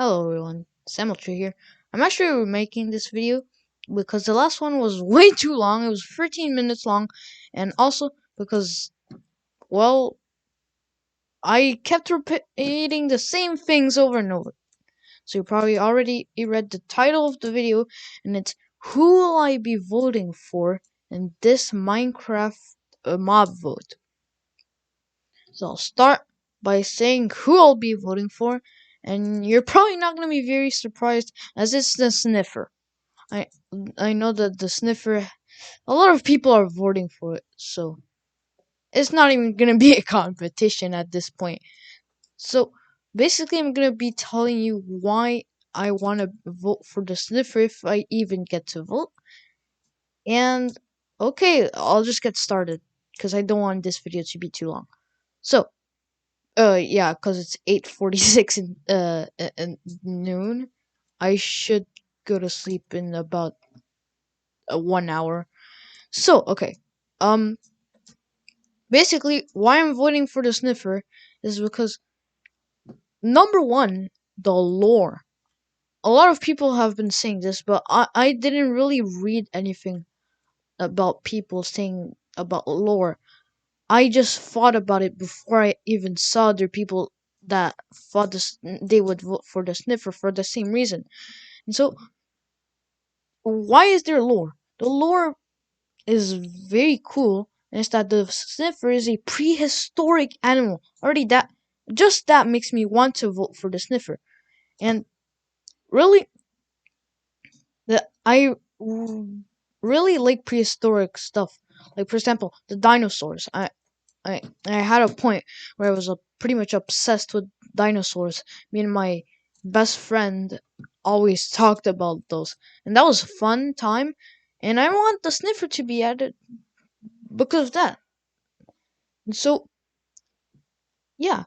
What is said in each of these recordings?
Hello everyone, Samuel here. I'm actually remaking this video because the last one was way too long. It was 13 minutes long, and also because, well, I kept repeating the same things over and over. So you probably already read the title of the video, and it's Who Will I Be Voting For in this Minecraft mob vote. So I'll start by saying who I'll be voting for, and you're probably not going to be very surprised as it's the sniffer. I I know that the sniffer, a lot of people are voting for it, so it's not even gonna be a competition at this point. So basically, I'm gonna be telling you why I want to vote for the sniffer if I even get to vote. And okay, I'll just get started because I don't want this video to be too long. So, yeah, because it's 8:46 in noon. I should go to sleep in about 1 hour. So, okay. Um, Basically, why I'm voting for the sniffer is because number one, the lore. A lot of people have been saying this, but I didn't really read anything about people saying about lore. I just thought about it before I even saw other people that thought they would vote for the sniffer for the same reason. And so, why is there lore? The lore is very cool, and it's that the sniffer is a prehistoric animal. Already that just that makes me want to vote for the sniffer. And really, the really like prehistoric stuff. Like for example, the dinosaurs. I had a point where I was pretty much obsessed with dinosaurs. Me and my best friend always talked about those, and that was a fun time. And I want the sniffer to be added because of that. And so yeah.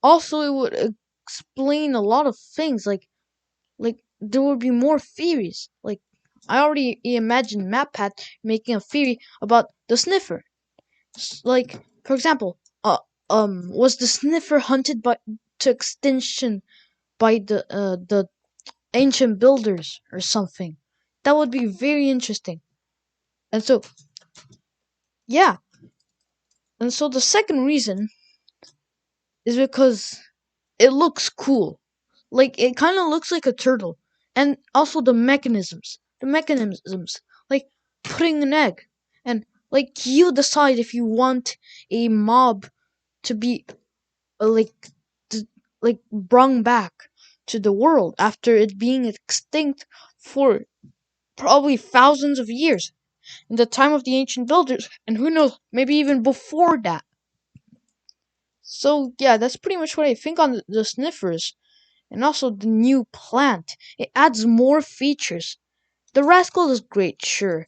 Also, it would explain a lot of things. Like there would be more theories. Like I already imagined MatPat making a theory about the sniffer. Like for example, was the sniffer hunted by to extinction by the ancient builders or something? That would be very interesting. And so yeah, and so the second reason is because it looks cool. Like it kind of looks like a turtle. And also the mechanisms, like putting an egg, and like you decide if you want a mob to be like to, like brung back to the world after it being extinct for probably thousands of years in the time of the ancient builders, and who knows, maybe even before that. So yeah, that's pretty much what I think on the sniffers. And also the new plant. It adds more features. The rascal is great, sure,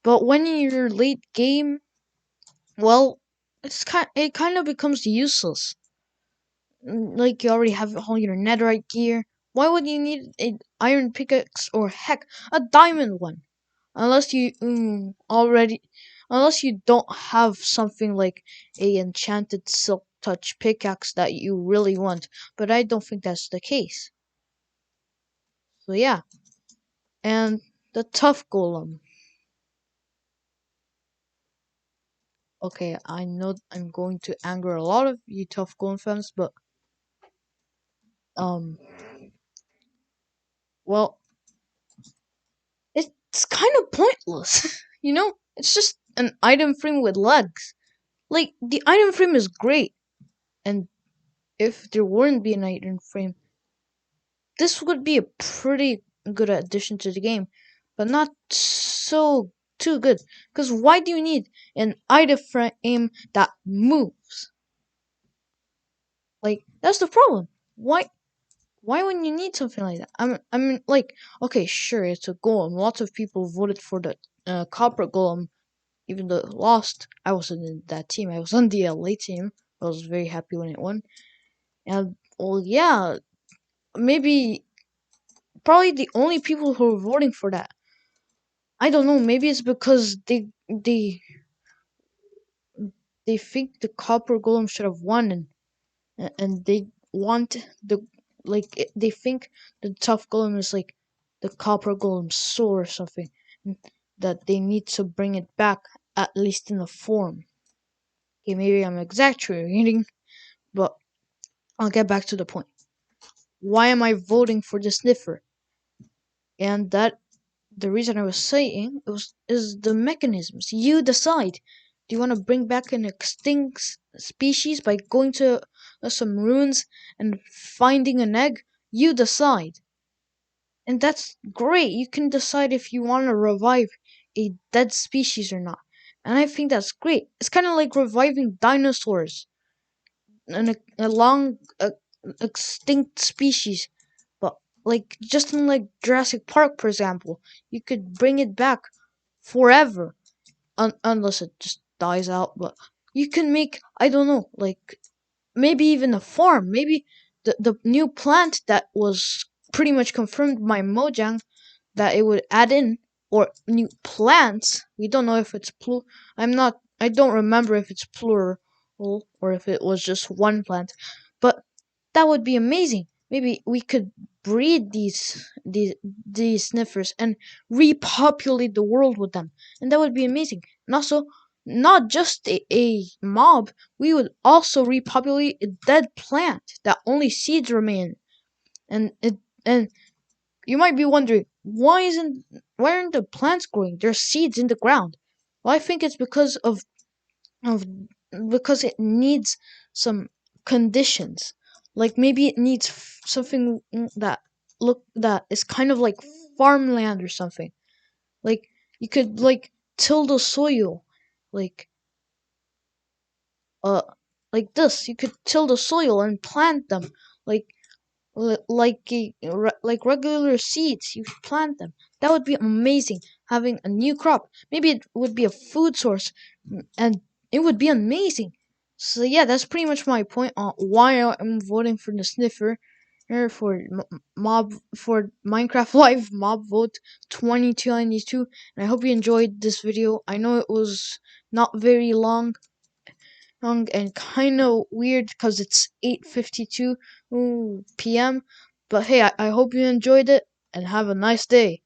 but when you're late game, well, it kind of becomes useless. Like you already have all your netherite gear. Why would you need an iron pickaxe or heck a diamond one? Unless you already, unless you don't have something like a enchanted silk touch pickaxe that you really want. But I don't think that's the case. So yeah. And the tough golem. Okay, I know I'm going to anger a lot of you tough golem fans, but um, well, it's kind of pointless. You know, it's just an item frame with legs. Like the item frame is great, and if there wouldn't be an item frame, this would be a pretty good addition to the game, but not so too good. Because why do you need an item frame that moves? Like that's the problem. Why wouldn't you need something like that? I mean, like, okay, sure, it's a golem. Lots of people voted for the copper golem, even though it lost. I wasn't in that team. I was on the LA team. I was very happy when it won. And well, yeah, maybe probably the only people who were voting for that. I don't know. Maybe it's because they think the copper golem should have won, and they want like they think the tough golem is like the copper golem's soul or something, and that they need to bring it back at least in a form. Okay, maybe I'm exaggerating, but I'll get back to the point. Why am I voting for the sniffer? And that the reason I was saying is the mechanisms. You decide. Do you want to bring back an extinct species by going to some ruins and finding an egg? You decide. And that's great. You can decide if you want to revive a dead species or not. And I think that's great. It's kind of like reviving dinosaurs, a long extinct species. But like just in like Jurassic Park, for example, you could bring it back forever, unless it just dies out. But you can make, I don't know, like maybe even a farm. Maybe the new plant that was pretty much confirmed by Mojang that it would add in, or new plants. We don't know if it's plural. I don't remember if it's plural or if it was just one plant. But that would be amazing. Maybe we could breed these sniffers and repopulate the world with them, and that would be amazing. And also, not just a mob, we would also repopulate a dead plant that only seeds remain. And you might be wondering, why aren't the plants growing? There's seeds in the ground. Well, I think it's of because it needs some conditions. Like maybe it needs something that is kind of like farmland or something. Like you could like till the soil, like uh like this. You could till the soil and plant them like like regular seeds. You plant them. That would be amazing. Having a new crop. Maybe it would be a food source, and it would be amazing. So yeah, that's pretty much my point on why I'm voting for the sniffer for mob for Minecraft Live mob vote 2022. And I hope you enjoyed this video. I know it was not very long and kind of weird because it's 8:52 p.m. But hey, I hope you enjoyed it and have a nice day.